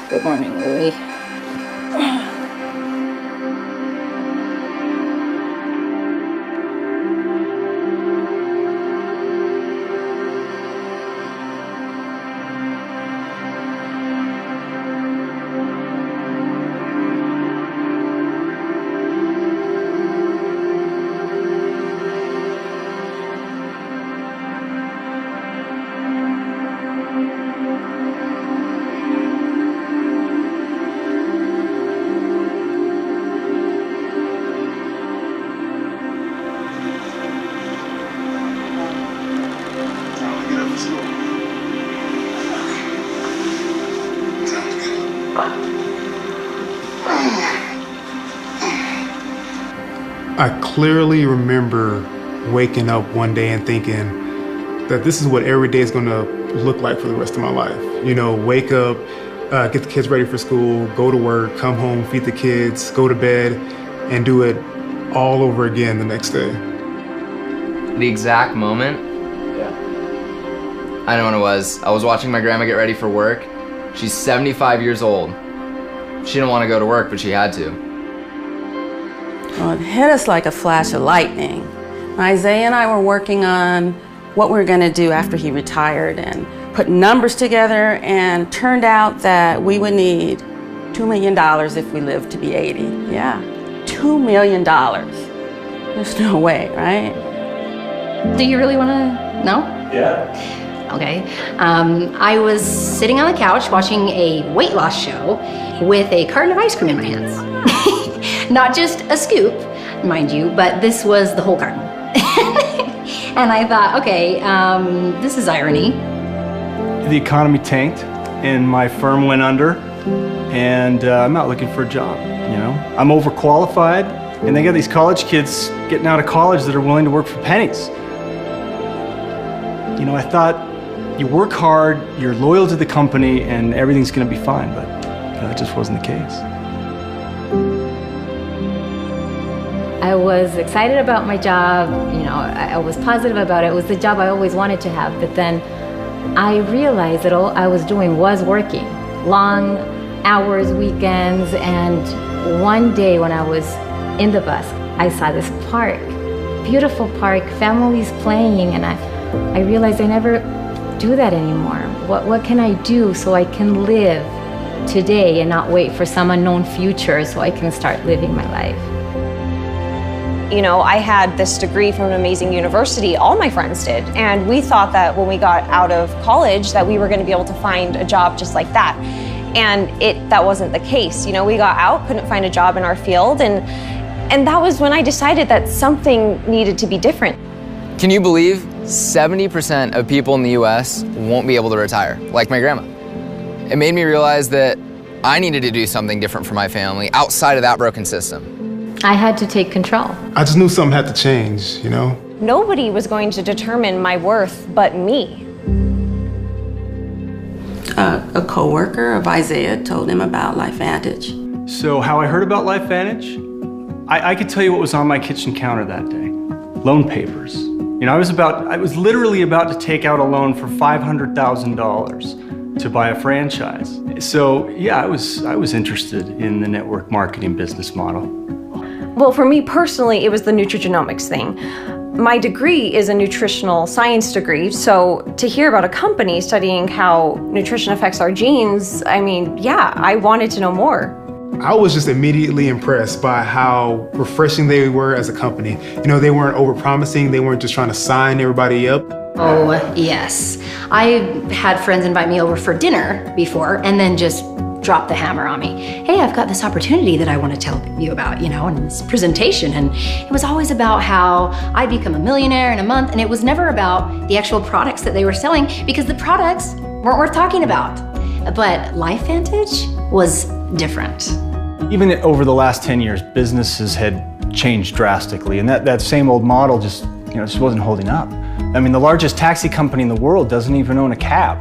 Good morning, Louie. I clearly remember waking up one day and thinking that this is what every day is going to look like for the rest of my life. You know, wake up, get the kids ready for school, go to work, come home, feed the kids, go to bed, and do it all over again the next day. The exact moment? Yeah. I know when it was. I was watching my grandma get ready for work. She's 75 years old. She didn't want to go to work, but she had to. Well, it hit us like a flash of lightning. Isaiah and I were working on what we were going to do after he retired and put numbers together, and turned out that we would need $2 million if we lived to be 80. Yeah, $2 million. There's no way, right? Do you really want to know? Yeah. Okay. I was sitting on the couch watching a weight loss show with a carton of ice cream in my hands. Not just a scoop, mind you, but this was the whole carton. And I thought, okay, this is irony. The economy tanked and my firm went under, and I'm not looking for a job, you know? I'm overqualified, and they got these college kids getting out of college that are willing to work for pennies. You know, I thought you work hard, you're loyal to the company, and everything's gonna be fine, but that just wasn't the case. I was excited about my job, you know, I was positive about it. It was the job I always wanted to have, but then I realized that all I was doing was working. Long hours, weekends, and one day when I was in the bus, I saw this park, beautiful park, families playing, and I realized I never do that anymore. What can I do so I can live today and not wait for some unknown future so I can start living my life? You know, I had this degree from an amazing university, all my friends did, and we thought that when we got out of college that we were going to be able to find a job just like that. And that wasn't the case. You know, we got out, couldn't find a job in our field, and that was when I decided that something needed to be different. Can you believe 70% of people in the US won't be able to retire, like my grandma? It made me realize that I needed to do something different for my family outside of that broken system. I had to take control. I just knew something had to change, you know? Nobody was going to determine my worth but me. A coworker of Isaiah told him about LifeVantage. So how I heard about LifeVantage? I could tell you what was on my kitchen counter that day. Loan papers. You know, I was literally about to take out a loan for $500,000 to buy a franchise. So yeah, I was interested in the network marketing business model. Well, for me personally, it was the Nutrigenomics thing. My degree is a nutritional science degree, so to hear about a company studying how nutrition affects our genes, I mean, yeah, I wanted to know more. I was just immediately impressed by how refreshing they were as a company. You know, they weren't overpromising, they weren't just trying to sign everybody up. Oh, yes. I had friends invite me over for dinner before and then just drop the hammer on me. Hey, I've got this opportunity that I want to tell you about, you know, and this presentation. And it was always about how I'd become a millionaire in a month, and it was never about the actual products that they were selling, because the products weren't worth talking about. But LifeVantage was different. Even over the last 10 years, businesses had changed drastically, and that same old model just wasn't holding up. I mean, the largest taxi company in the world doesn't even own a cab.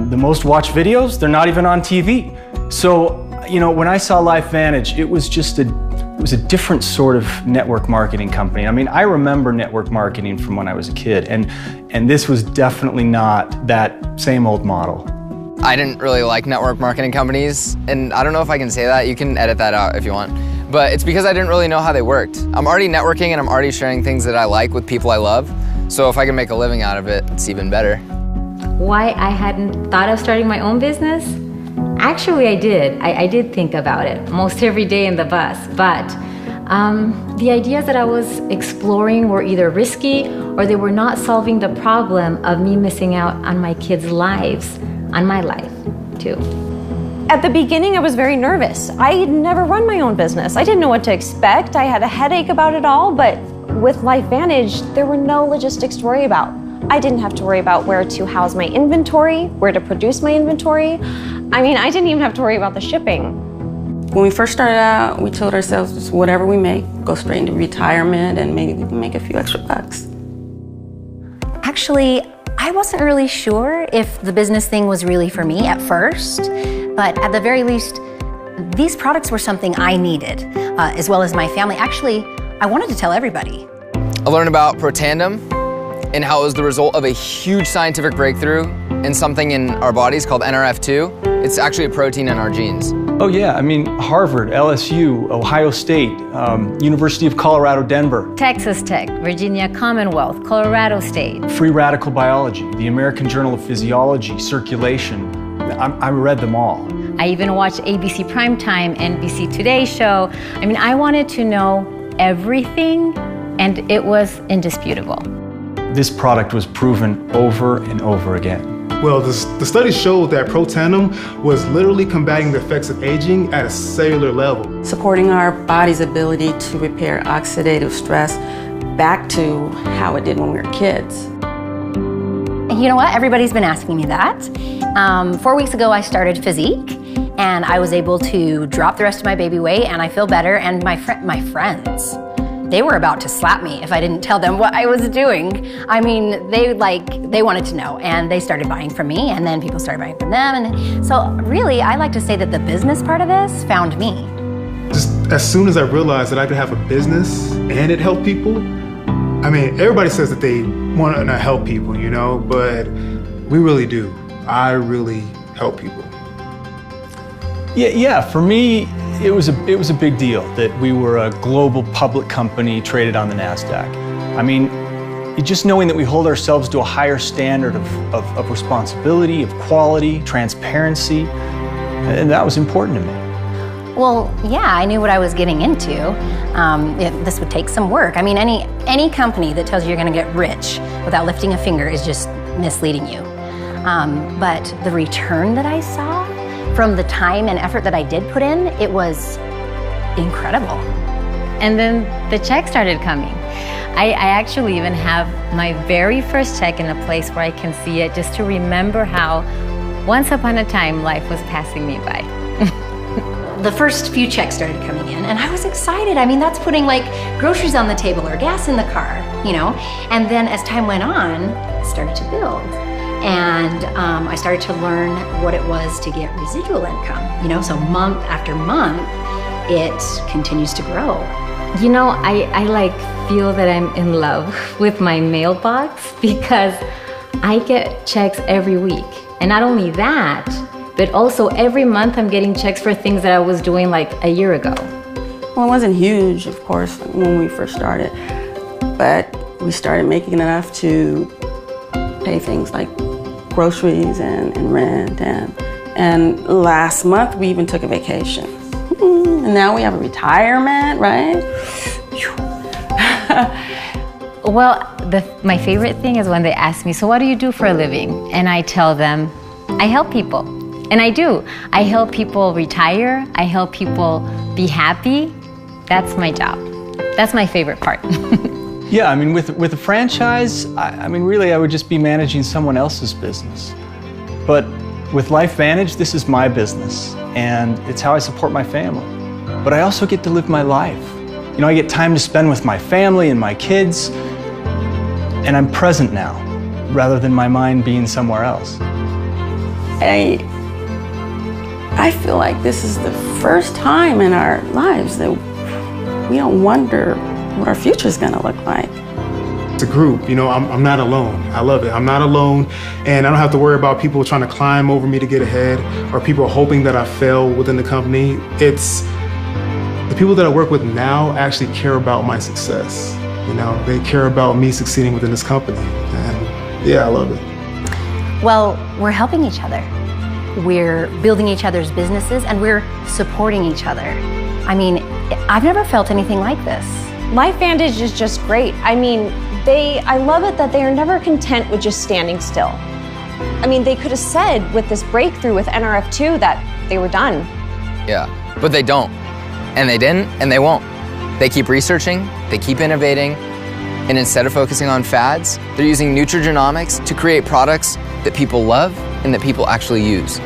The most watched videos, they're not even on TV. So, you know, when I saw LifeVantage, it was a different sort of network marketing company. I mean, I remember network marketing from when I was a kid, and this was definitely not that same old model. I didn't really like network marketing companies, and I don't know if I can say that. You can edit that out if you want. But it's because I didn't really know how they worked. I'm already networking and I'm already sharing things that I like with people I love. So if I can make a living out of it, it's even better. Why I hadn't thought of starting my own business? Actually, I did. I did think about it most every day in the bus, but the ideas that I was exploring were either risky or they were not solving the problem of me missing out on my kids' lives, on my life too. At the beginning, I was very nervous. I had never run my own business. I didn't know what to expect. I had a headache about it all, but with LifeVantage, there were no logistics to worry about. I didn't have to worry about where to house my inventory, where to produce my inventory. I mean, I didn't even have to worry about the shipping. When we first started out, we told ourselves just whatever we make, go straight into retirement and maybe we can make a few extra bucks. Actually, I wasn't really sure if the business thing was really for me at first, but at the very least, these products were something I needed, as well as my family. Actually, I wanted to tell everybody. I learned about Protandim and how it was the result of a huge scientific breakthrough in something in our bodies called NRF2. It's actually a protein in our genes. Oh yeah, I mean, Harvard, LSU, Ohio State, University of Colorado, Denver. Texas Tech, Virginia Commonwealth, Colorado State. Free Radical Biology, the American Journal of Physiology, Circulation. I read them all. I even watched ABC Primetime, NBC Today show. I mean, I wanted to know everything, and it was indisputable. This product was proven over and over again. Well, the study showed that Protandim was literally combating the effects of aging at a cellular level. Supporting our body's ability to repair oxidative stress back to how it did when we were kids. You know what? Everybody's been asking me that. 4 weeks ago, I started Physique, and I was able to drop the rest of my baby weight, and I feel better. And my friends, they were about to slap me if I didn't tell them what I was doing. I mean, they wanted to know, and they started buying from me, and then people started buying from them. And so really, I like to say that the business part of this found me. Just as soon as I realized that I could have a business and it helped people, I mean, everybody says that they want to help people, you know, but we really do. I really help people. Yeah, for me, it was a big deal that we were a global public company traded on the NASDAQ. I mean, just knowing that we hold ourselves to a higher standard of responsibility, of quality, transparency, and that was important to me. Well, yeah, I knew what I was getting into. This would take some work. I mean, any company that tells you you're going to get rich without lifting a finger is just misleading you. But the return that I saw from the time and effort that I did put in, it was incredible. And then the check started coming. I actually even have my very first check in a place where I can see it, just to remember how once upon a time life was passing me by. The first few checks started coming in, and I was excited. I mean, that's putting like groceries on the table or gas in the car, you know? And then as time went on, it started to build. And I started to learn what it was to get residual income, you know? So month after month, it continues to grow. You know, I like feel that I'm in love with my mailbox because I get checks every week. And not only that, but also every month I'm getting checks for things that I was doing like a year ago. Well, it wasn't huge, of course, when we first started, but we started making enough to pay things like groceries and rent, and last month we even took a vacation. And now we have a retirement, right? Well, my favorite thing is when they ask me, so what do you do for a living? And I tell them, I help people. And I do. I help people retire. I help people be happy. That's my job. That's my favorite part. Yeah, I mean, with a franchise, I mean, really, I would just be managing someone else's business. But with LifeVantage, this is my business, and it's how I support my family. But I also get to live my life. You know, I get time to spend with my family and my kids, and I'm present now, rather than my mind being somewhere else. I feel like this is the first time in our lives that we don't wonder what our future is going to look like. It's a group, you know, I'm not alone. I love it. I'm not alone, and I don't have to worry about people trying to climb over me to get ahead or people hoping that I fail within the company. It's the people that I work with now actually care about my success. You know, they care about me succeeding within this company, and yeah, I love it. Well, we're helping each other. We're building each other's businesses, and we're supporting each other. I mean, I've never felt anything like this. LifeVantage is just great. I mean, I love it that they are never content with just standing still. I mean, they could have said with this breakthrough with NRF2 that they were done. Yeah, but they don't. And they didn't, and they won't. They keep researching, they keep innovating, and instead of focusing on fads, they're using Nutrigenomics to create products that people love and that people actually use.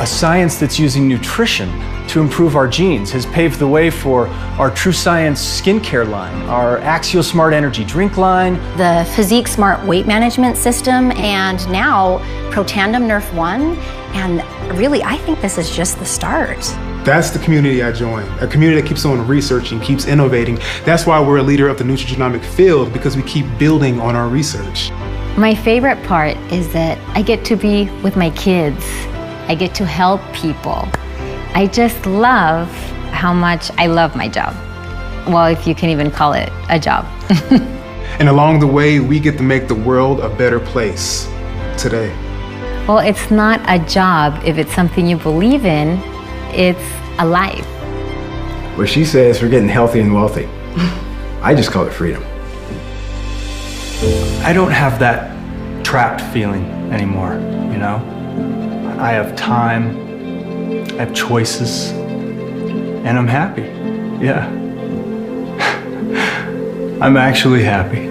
A science that's using nutrition to improve our genes has paved the way for our True Science skincare line, our Axial Smart Energy drink line, The Physique Smart weight management system, and now Protandim Nerf 1. And really, I think this is just the start. That's the community I joined, a community that keeps on researching, keeps innovating. That's why we're a leader of the nutrigenomic field, because we keep building on our research. My favorite part is that I get to be with my kids. I get to help people. I just love how much I love my job. Well, if you can even call it a job. And along the way, we get to make the world a better place today. Well, it's not a job if it's something you believe in. It's a life. What she says, we're getting healthy and wealthy. I just call it freedom. I don't have that trapped feeling anymore, you know? I have time, I have choices, and I'm happy. Yeah. I'm actually happy.